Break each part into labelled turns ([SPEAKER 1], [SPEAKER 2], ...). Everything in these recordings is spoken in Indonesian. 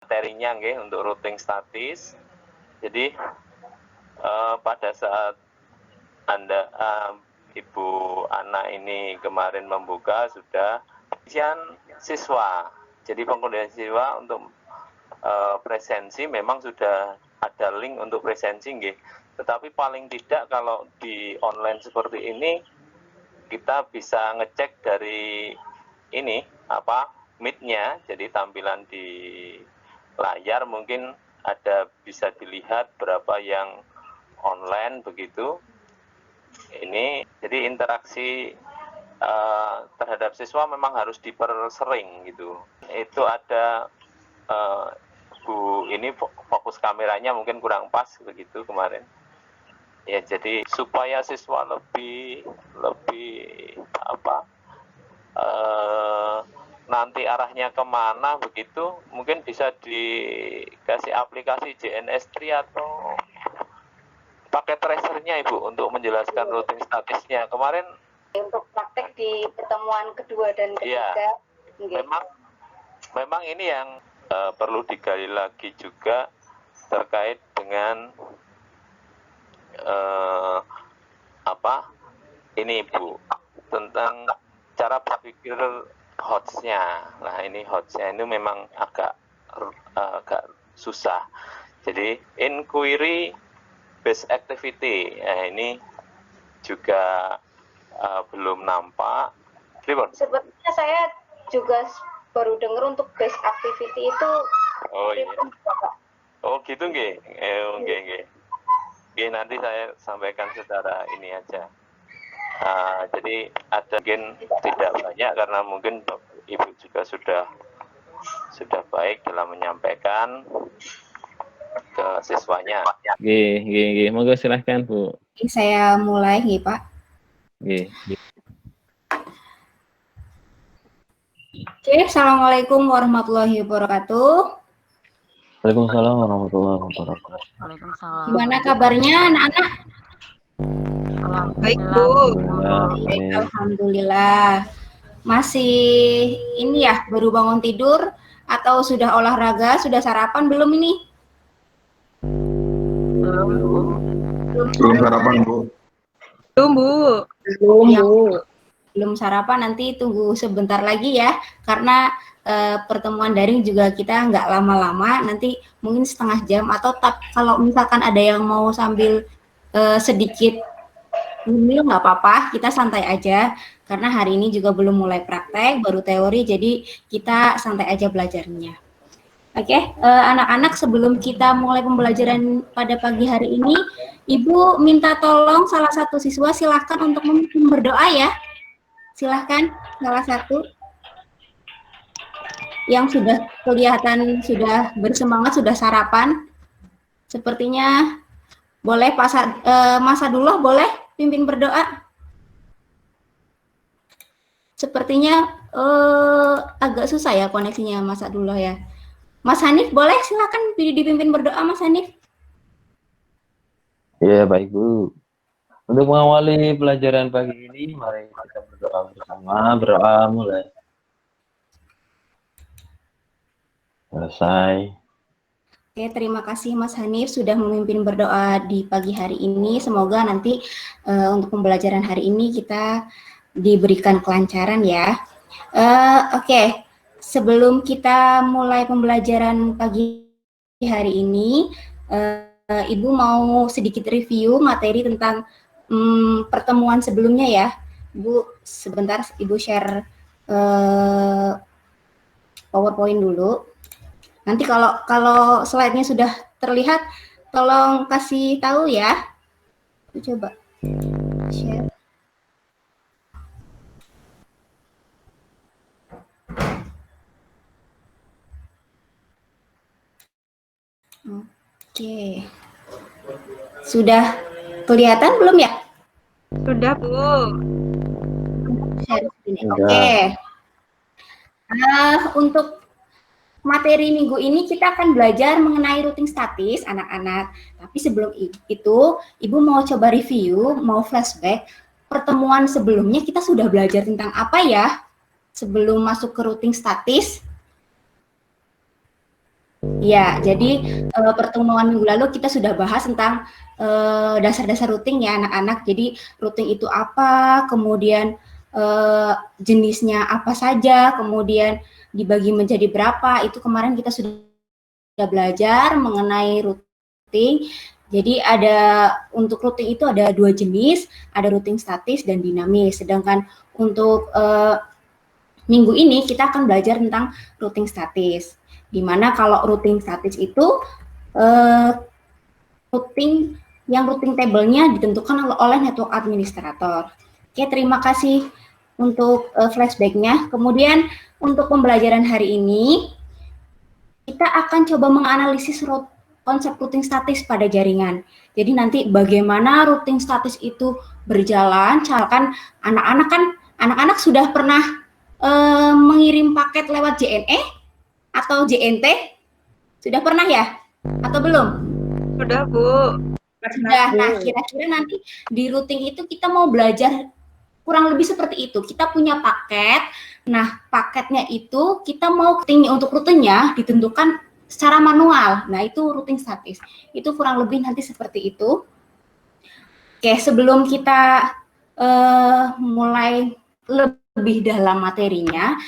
[SPEAKER 1] materinya nggih untuk routing statis. Jadi pada saat Anda Ibu Ana ini kemarin membuka sudah pengkondisian siswa. Jadi pengkondisian siswa untuk presensi memang sudah ada link untuk presensi nggih. Tetapi paling tidak kalau di online seperti ini kita bisa ngecek dari ini Meet-nya, jadi tampilan di layar mungkin ada bisa dilihat berapa yang online begitu. Ini jadi interaksi terhadap siswa memang harus dipersering gitu. Itu ada Bu, ini fokus kameranya mungkin kurang pas begitu kemarin. Ya, jadi supaya siswa lebih nanti arahnya kemana begitu, mungkin bisa dikasih aplikasi JNS3 atau pakai tracernya Ibu untuk menjelaskan routing statisnya. Kemarin
[SPEAKER 2] untuk praktek di pertemuan kedua dan ketiga.
[SPEAKER 1] Ya, memang ini yang perlu digali lagi juga terkait dengan ini Bu, tentang cara berpikir HOTS-nya. Nah, ini HOTS-nya ini memang agak susah. Jadi inquiry based activity, ini juga belum nampak.
[SPEAKER 2] Sepertinya saya juga baru dengar untuk base activity itu.
[SPEAKER 1] Oh iya. Oh gitu nggih. Nggih. Nanti saya sampaikan secara ini aja. Jadi ada mungkin tidak banyak karena mungkin Ibu juga sudah baik dalam menyampaikan ke siswanya.
[SPEAKER 3] Nggih. Monggo silahkan Bu.
[SPEAKER 2] Saya mulai nggih Pak.
[SPEAKER 3] Nggih.
[SPEAKER 2] Oke, Assalamualaikum warahmatullahi wabarakatuh.
[SPEAKER 3] Waalaikumsalam warahmatullahi wabarakatuh.
[SPEAKER 4] Waalaikumsalam.
[SPEAKER 2] Gimana kabarnya anak-anak?
[SPEAKER 4] Baik Bu.
[SPEAKER 2] Alhamdulillah. Masih ini ya, baru bangun tidur atau sudah olahraga, sudah sarapan belum ini?
[SPEAKER 5] Belum sarapan Bu.
[SPEAKER 2] Belum sarapan, nanti tunggu sebentar lagi ya, karena pertemuan daring juga kita nggak lama-lama, nanti mungkin setengah jam atau kalau misalkan ada yang mau sambil sedikit nyemil nggak apa-apa, kita santai aja karena hari ini juga belum mulai praktek, baru teori, jadi kita santai aja belajarnya. Oke, anak-anak, sebelum kita mulai pembelajaran pada pagi hari ini, Ibu minta tolong salah satu siswa silahkan untuk memimpin berdoa ya. Silahkan salah satu yang sudah kelihatan sudah bersemangat, sudah sarapan. Sepertinya boleh Mas Sadullah boleh pimpin berdoa. Sepertinya agak susah ya koneksinya Mas Sadullah ya. Mas Hanif boleh silakan dipimpin berdoa Mas Hanif.
[SPEAKER 3] Ya baik Bu. Untuk mengawali pelajaran pagi ini, mari kita berdoa bersama. Berdoa mulai. Selesai.
[SPEAKER 2] Oke, terima kasih Mas Hanif sudah memimpin berdoa di pagi hari ini. Semoga nanti untuk pembelajaran hari ini kita diberikan kelancaran ya. Oke, sebelum kita mulai pembelajaran pagi hari ini, Ibu mau sedikit review materi tentang pertemuan sebelumnya ya. Ibu sebentar, Ibu share PowerPoint dulu. Nanti kalau slide-nya sudah terlihat, tolong kasih tahu ya. Coba share. Oke. Sudah kelihatan belum ya?
[SPEAKER 4] Sudah Bu.
[SPEAKER 2] Oke. Untuk materi minggu ini kita akan belajar mengenai routing statis anak-anak. Tapi sebelum itu, Ibu mau coba review, mau flashback pertemuan sebelumnya kita sudah belajar tentang apa ya? Sebelum masuk ke routing statis. Ya, jadi pertemuan minggu lalu kita sudah bahas tentang dasar-dasar routing ya anak-anak. Jadi routing itu apa, kemudian jenisnya apa saja, kemudian dibagi menjadi berapa. Itu kemarin kita sudah belajar mengenai routing. Jadi untuk routing itu ada 2 jenis, ada routing statis dan dinamis. Sedangkan untuk minggu ini kita akan belajar tentang routing statis. Di mana kalau routing statis itu routing table-nya ditentukan oleh network administrator. Oke, terima kasih untuk flashback-nya. Kemudian untuk pembelajaran hari ini kita akan coba menganalisis konsep routing statis pada jaringan. Jadi nanti bagaimana routing statis itu berjalan. Misalkan anak-anak sudah pernah mengirim paket lewat JNE atau JNT? Sudah pernah ya? Atau belum?
[SPEAKER 4] Sudah, Bu.
[SPEAKER 2] Sudah. Nah, kira-kira nanti di routing itu kita mau belajar kurang lebih seperti itu. Kita punya paket. Nah, paketnya itu kita mau untuk rutenya ditentukan secara manual. Nah, itu routing statis. Itu kurang lebih nanti seperti itu. Oke, sebelum kita mulai lebih dalam materinya,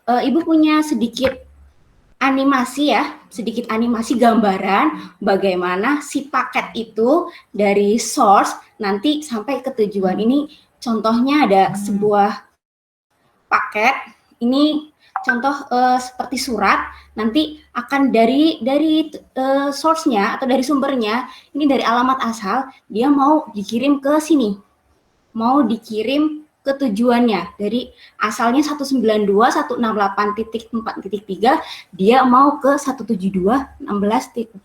[SPEAKER 2] Ibu punya sedikit animasi gambaran bagaimana si paket itu dari source nanti sampai ke tujuan. Ini contohnya ada sebuah paket, ini contoh seperti surat, nanti akan dari source-nya atau dari sumbernya, ini dari alamat asal, dia mau dikirim ke sini, mau dikirim ke tujuannya. Dari asalnya 192.168.4.3, dia mau ke 172.16.3.2.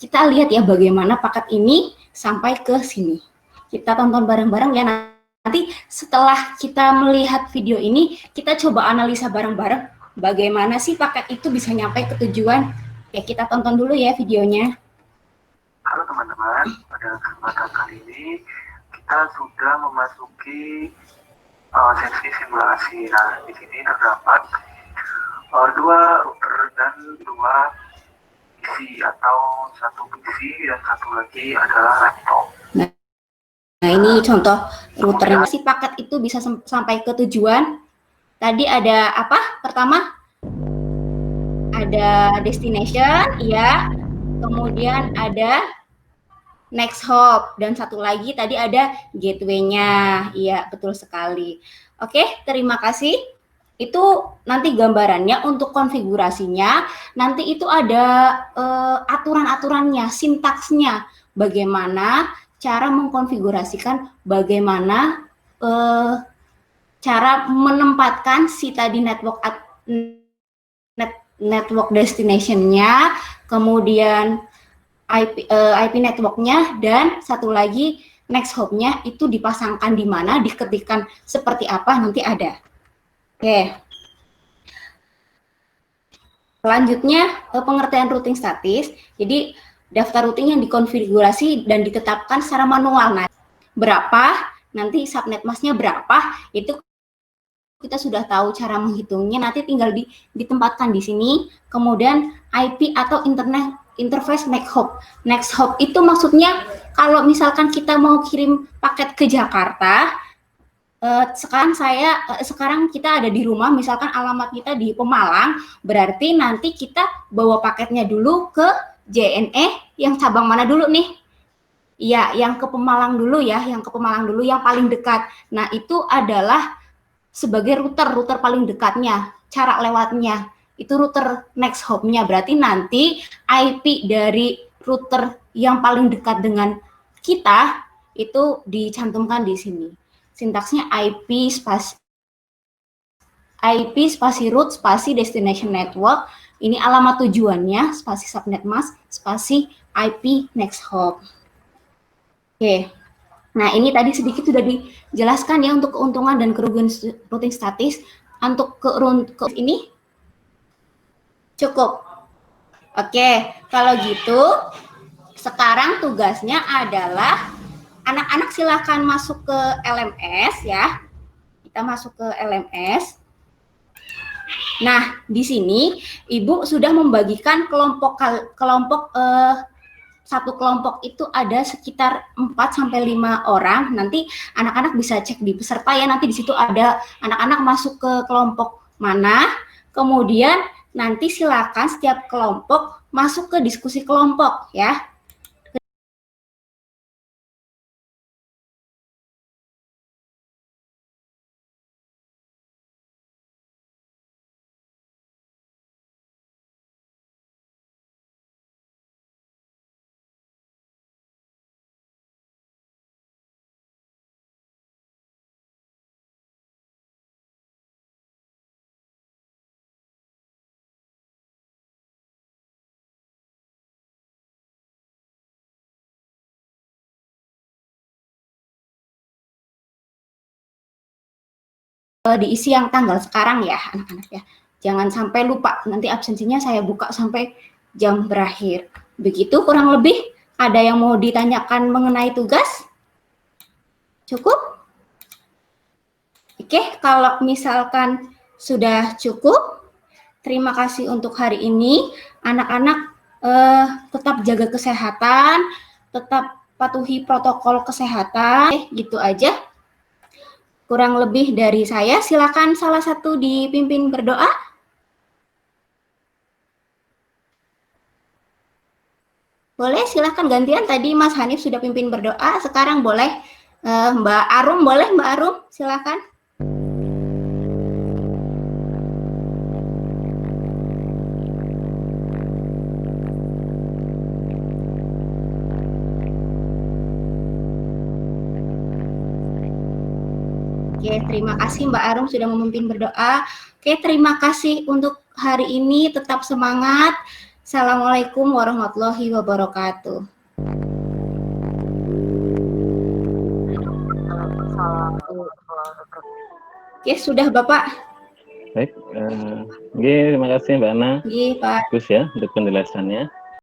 [SPEAKER 2] Kita lihat ya bagaimana paket ini sampai ke sini. Kita tonton bareng-bareng ya. Nanti setelah kita melihat video ini, kita coba analisa bareng-bareng bagaimana sih paket itu bisa nyampe ke tujuan. Ya, kita tonton dulu ya videonya.
[SPEAKER 5] Halo teman-teman, pada kesempatan kali ini kita sudah memasuki sesi simulasi. Nah, di sini terdapat 2 router dan 2 PC, atau 1 PC dan 1 lagi adalah laptop.
[SPEAKER 2] Nah, ini contoh routernya. Si paket itu bisa sampai ke tujuan. Tadi ada apa? Pertama ada destination, ya. Kemudian ada next hop, dan satu lagi tadi ada gateway-nya. Iya, betul sekali. Oke, terima kasih. Itu nanti gambarannya. Untuk konfigurasinya nanti itu ada aturan-aturannya, sintaksnya, bagaimana cara mengkonfigurasikan, bagaimana cara menempatkan si tadi network destination-nya, kemudian IP network-nya, dan satu lagi next hop-nya itu dipasangkan di mana, diketikkan seperti apa, nanti ada. Oke. Selanjutnya pengertian routing statis. Jadi daftar routing yang dikonfigurasi dan ditetapkan secara manual. Nah, berapa, nanti subnet mask-nya berapa, itu kita sudah tahu cara menghitungnya, nanti tinggal ditempatkan di sini. Kemudian IP atau interface next hop. Next hop itu maksudnya kalau misalkan kita mau kirim paket ke Jakarta, sekarang kita ada di rumah, misalkan alamat kita di Pemalang, berarti nanti kita bawa paketnya dulu ke JNE yang cabang mana dulu nih? Iya, yang ke Pemalang dulu ya, yang paling dekat. Nah, itu adalah sebagai router paling dekatnya, cara lewatnya. Itu router next hop-nya, berarti nanti IP dari router yang paling dekat dengan kita itu dicantumkan di sini. Sintaksnya IP spasi root spasi destination network. Ini alamat tujuannya, spasi subnet mask, spasi IP next hop. Oke. Nah, ini tadi sedikit sudah dijelaskan ya untuk keuntungan dan kerugian routing statis. Untuk ke ini cukup. Oke, kalau gitu sekarang tugasnya adalah anak-anak silakan masuk ke LMS ya. Kita masuk ke LMS. Nah, di sini Ibu sudah membagikan satu kelompok itu ada sekitar 4-5 orang. Nanti anak-anak bisa cek di peserta ya, nanti di situ ada anak-anak masuk ke kelompok mana. Kemudian nanti silakan setiap kelompok masuk ke diskusi kelompok ya. Diisi yang tanggal sekarang ya anak-anak ya. Jangan sampai lupa, nanti absensinya saya buka sampai jam berakhir. Begitu kurang lebih. Ada yang mau ditanyakan mengenai tugas? Cukup? Oke, kalau misalkan sudah cukup, terima kasih untuk hari ini. Anak-anak tetap jaga kesehatan, tetap patuhi protokol kesehatan. Gitu aja. Kurang lebih dari saya, silakan salah satu dipimpin berdoa. Boleh, silakan gantian. Tadi Mas Hanif sudah pimpin berdoa, sekarang boleh Mbak Arum, boleh Mbak Arum, silakan. Oke, terima kasih Mbak Arum sudah memimpin berdoa. Oke, terima kasih untuk hari ini. Tetap semangat. Assalamualaikum warahmatullahi wabarakatuh. Oke, sudah Bapak.
[SPEAKER 6] Baik, terima kasih Mbak Ana.
[SPEAKER 2] Iya, Pak.
[SPEAKER 6] Bagus ya untuk penjelasannya.